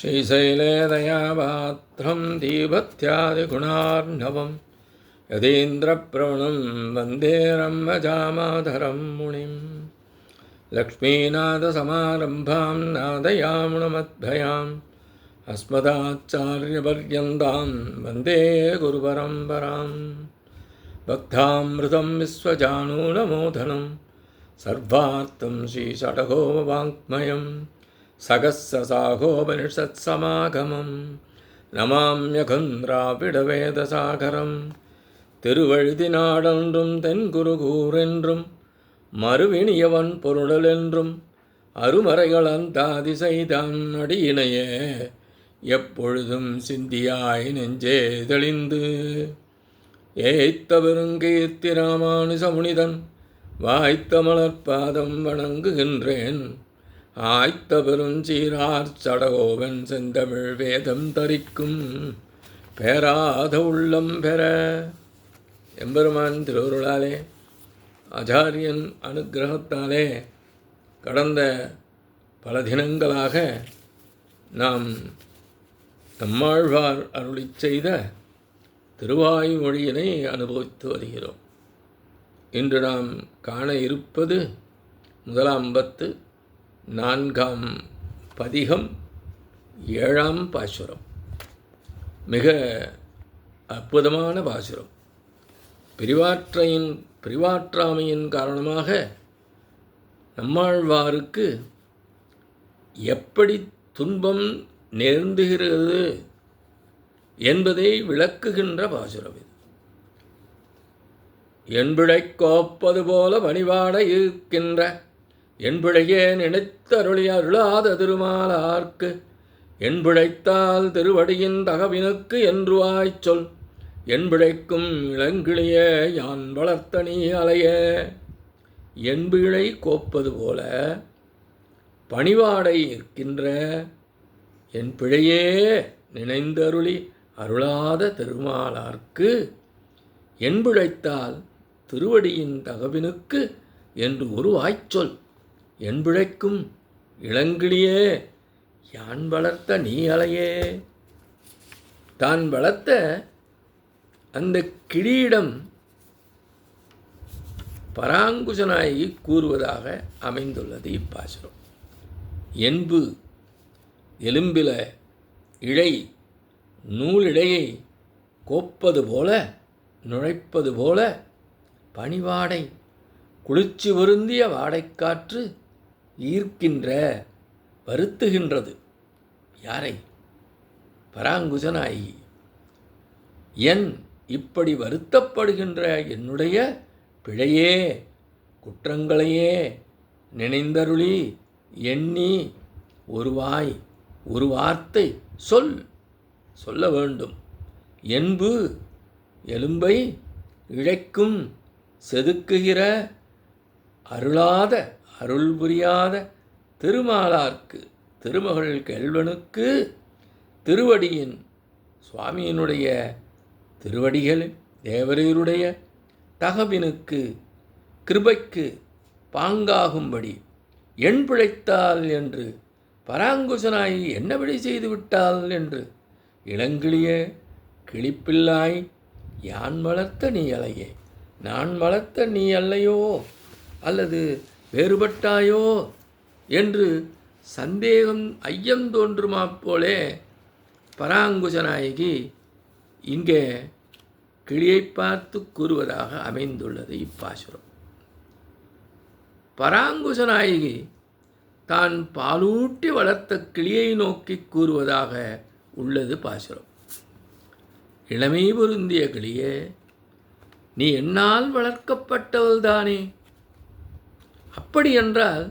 श्रीशैले दयापात्रं दीभत्यादिगुणार्णवं यतीन्द्रप्रवणं वन्दे रम्यजामाधरं मुनिं लक्ष्मीनाथसमारम्भां नादयामुनमध्याम् अस्मदाचार्यपर्यन्तां वन्दे गुरुपरम्परां भक्तामृतं विश्वजानूनमोदनं सर्वार्थं श्रीषडगोपवाङ्मयं சகஸ்ரசாகோபனிஷத்சமாகமம் நமாம்யகம் திராவிடவேதசாகரம் திருவழுதினாடென்றும் தென்குருகூரென்றும் மறுவினியவன் பொருளென்றும் அருமறைகளந்தாதி செய்தான் அடியினையே எப்பொழுதும் சிந்தியாய் நெஞ்சே தெளிந்து ஏய்த்த பெருங்கீர்த்தி ராமானுஜமுனிதன் வாய்த்த மலர்பாதம் வணங்குகின்றேன். ஆய்த்த பெருஞ்சீரார் சடகோவன் செந்தமிழ் வேதம் தரிக்கும் பேராத உள்ளம் பெற. எம்பெருமான் திருவருளாலே ஆச்சாரியன் அனுக்கிரகத்தாலே கடந்த பல தினங்களாக நாம் நம்மாழ்வார் அருளிச் செய்த திருவாய்மொழியினை அனுபவித்து வருகிறோம். இன்று நாம் காண இருப்பது முதலாம் பத்து, 4ஆம் பதிகம், 7ஆம் பாசுரம். மிக அற்புதமான பாசுரம். பிரிவாற்றாமையின் காரணமாக நம்மாழ்வாருக்கு எப்படி துன்பம் நேர்ந்துகிறது என்பதை விளக்குகின்ற பாசுரம் இது. என்பிழைக் கோப்பது போல பணிவாட இருக்கின்ற என்பிழையே நினைத்தருளி அருளாத திருமாலார்க்கு என்பிழைத்தால் திருவடியின் தகவினுக்கு என்று வாய்ச்சொல் என்பிழைக்கும் இளங்கிளியே யான் வளர்த்த நீ அலையே. என்பிழை கோப்பது போல பணிவாடை இருக்கின்ற என் பிழையே நினைந்தருளி அருளாத திருமாலார்க்கு என்பிழைத்தால் திருவடியின் தகவினுக்கு என்று ஒரு வாய்ச்சொல் என்பிழைக்கும் இளங்கிளியே யான் வளர்த்த நீ அலையே. தான் வளர்த்த அந்த கிளியிடம் பராங்குசனாகி கூறுவதாக அமைந்துள்ளது இப்பாசுரம். என்பு எலும்பில இழை நூலிழையை கோப்பது போல நுழைப்பது போல பனிவாடை குளிர்ச்சி வருந்திய வாடைக்காற்று ஈர்க்கின்ற வருத்துகின்றது. யாரை? பராங்குசனாயி. என் இப்படி வருத்தப்படுகின்ற என்னுடைய பிழையே குற்றங்களையே நினைந்தருளி எண்ணி ஒரு வார்த்தை சொல்ல வேண்டும். என்பு எலும்பை இழைக்கும் செதுக்குகிற அருளாத அருள் புரியாத திருமாலார்க்கு திருமகள் கேள்வனுக்கு திருவடியின் சுவாமியினுடைய திருவடிகள் தேவரீருடைய தகவினுக்கு கிருபைக்கு பாங்காகும்படி என் பிழைத்தால் என்று பராங்குசனாய் என்ன விடை செய்துவிட்டால் என்று இளங்கிளிய கிளிப்பில்லாய் யான் வளர்த்த நீ அலையே. நான் வளர்த்த நீ அல்லையோ அல்லது வேறுபட்டாயோ என்று சந்தேகம் ஐயம் தோன்றுமா போலே பராங்குசநாயகி இங்கே கிளியை பார்த்து கூறுவதாக அமைந்துள்ளது இப்பாசுரம். பராங்குசநாயகி தான் பாலூட்டி வளர்த்த கிளியை நோக்கி கூறுவதாக உள்ளது பாசுரம். இளமை பொருந்திய கிளியே, நீ என்னால் வளர்க்கப்பட்டவள்தானே. அப்படியென்றால்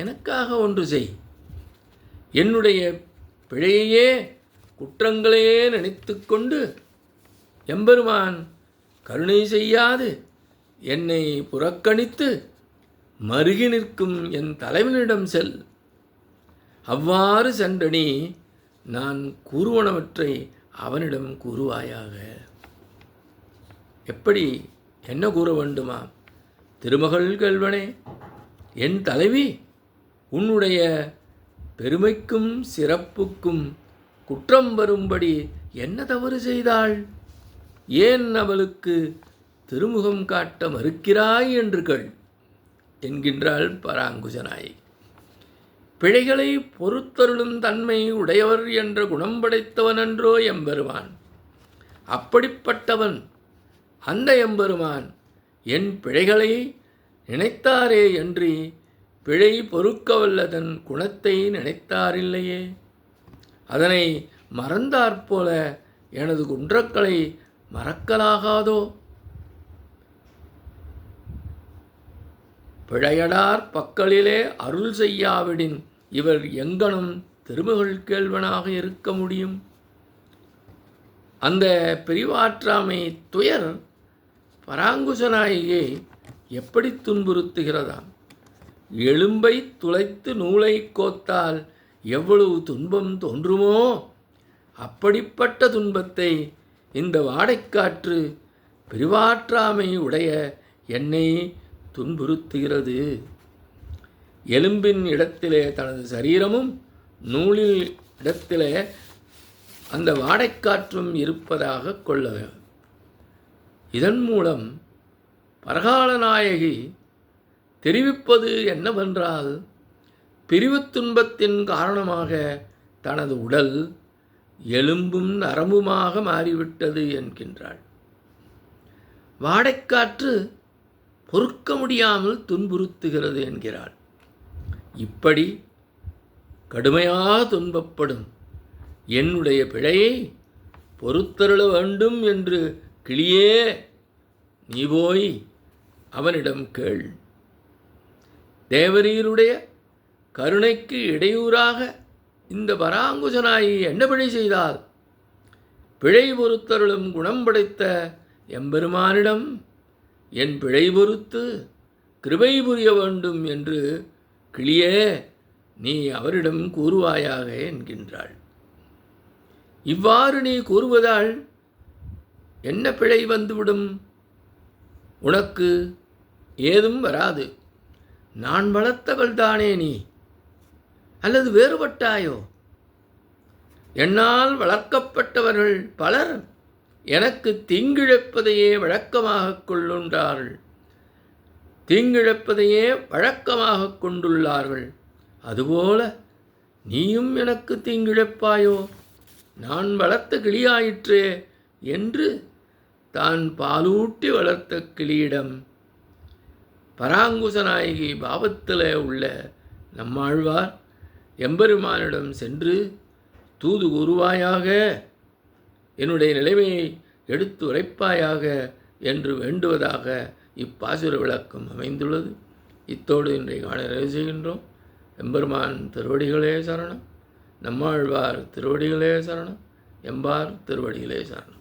எனக்காக ஒன்று செய். என்னுடைய பிழையையே குற்றங்களையே நினைத்து கொண்டு எம்பெருமான் கருணை செய்யாது என்னை புறக்கணித்து மருகி நிற்கும் என் தலைவனிடம் செல். அவ்வாறு சென்றனி நான் கூறுவனவற்றை அவனிடம் கூறுவாயாக. எப்படி என்ன கூற வேண்டுமா? திருமகள் கேள்வனே, என் தலைவி, உன்னுடைய பெருமைக்கும் சிறப்புக்கும் குற்றம் வரும்படி என்ன தவறு செய்தாள்? ஏன் அவளுக்கு திருமுகம் காட்ட மறுக்கிறாய் என்று கேள் என்கின்றாள் பராங்குசநாயகி. பிழைகளை பொறுத்தருளும் தன்மை உடையவர் என்ற குணம் படைத்தவனன்றோ எம்பெருமான். அப்படிப்பட்டவன் அந்த எம்பெருமான் என் பிழைகளை நினைத்தாரே என்று பிழை பொறுக்கவல்லதன் குணத்தை நினைத்தாரில்லையே. அதனை மறந்தாற்போல எனது குன்றக்களை மறக்கலாகாதோ? பிழையடார் பக்கலிலே அருள் செய்யாவிடின் இவர் எங்கனும் திருமகள் கேள்வனாக இருக்க முடியும். அந்த பிரிவாற்றாமை துயர் பராங்குசநாயகியை எப்படி துன்புறுத்துகிறதாம்? எலும்பை துளைத்து நூலை கோத்தால் எவ்வளவு துன்பம் தோன்றுமோ அப்படிப்பட்ட துன்பத்தை இந்த வாடைக்காற்று பிரிவாற்றாமை உடைய என்னை துன்புறுத்துகிறது. எலும்பின் இடத்திலே தனது சரீரமும் நூலில் இடத்திலே அந்த வாடைக்காற்றும் இருப்பதாக கொள்ள வேண்டும். இதன் மூலம் பரகாலநாயகி தெரிவிப்பது என்னவென்றால், பிரிவுத் துன்பத்தின் காரணமாக தனது உடல் எலும்பும் நரம்புமாக மாறிவிட்டது என்கின்றாள். வாடைக்காற்று பொறுக்க முடியாமல் துன்புறுத்துகிறது என்கிறாள். இப்படி கடுமையாக துன்பப்படும் என்னுடைய பிழையை பொறுத்தருள வேண்டும் என்று கிளியே நீ போய் அவனிடம் கேள். தேவரீருடைய கருணைக்கு இடையூறாக இந்த பராங்குசநாயகி என்ன பிழை செய்தால்? பிழை பொறுத்தருளும் குணம் படைத்த எம்பெருமானிடம் என் பிழை பொறுத்து கிருபை புரிய வேண்டும் என்று கிளியே நீ அவரிடம் கூறுவாயாக என்கின்றாள். இவ்வாறு நீ கூறுவதால் என்ன பிழை வந்துவிடும்? உனக்கு ஏதும் வராது. நான் வளர்த்தவள்தானே நீ, அல்லது வேறுபட்டாயோ? என்னால் வளர்க்கப்பட்டவர்கள் பலர் எனக்கு தீங்கிழைப்பதையே வழக்கமாக கொள்ளுண்டார்கள், தீங்கிழைப்பதையே வழக்கமாக கொண்டுள்ளார்கள். அதுபோல நீயும் எனக்கு தீங்கிழைப்பாயோ? நான் வளர்த்த கிளியாயிற்றே என்று தான் பாலூட்டி வளர்த்த கிளியிடம் பராங்குசநாயகி பாவத்தில் உள்ள நம்மாழ்வார் எம்பெருமானிடம் சென்று தூது கூறுவாயாக, என்னுடைய நிலைமையை எடுத்து உரைப்பாயாக என்று வேண்டுவதாக இப்பாசுர விளக்கம் அமைந்துள்ளது. இத்தோடு இன்றைய காண நிறைவு செய்கின்றோம். எம்பெருமான் திருவடிகளே சரணம். நம்மாழ்வார் திருவடிகளே சரணம். எம்பார் திருவடிகளே சரணம்.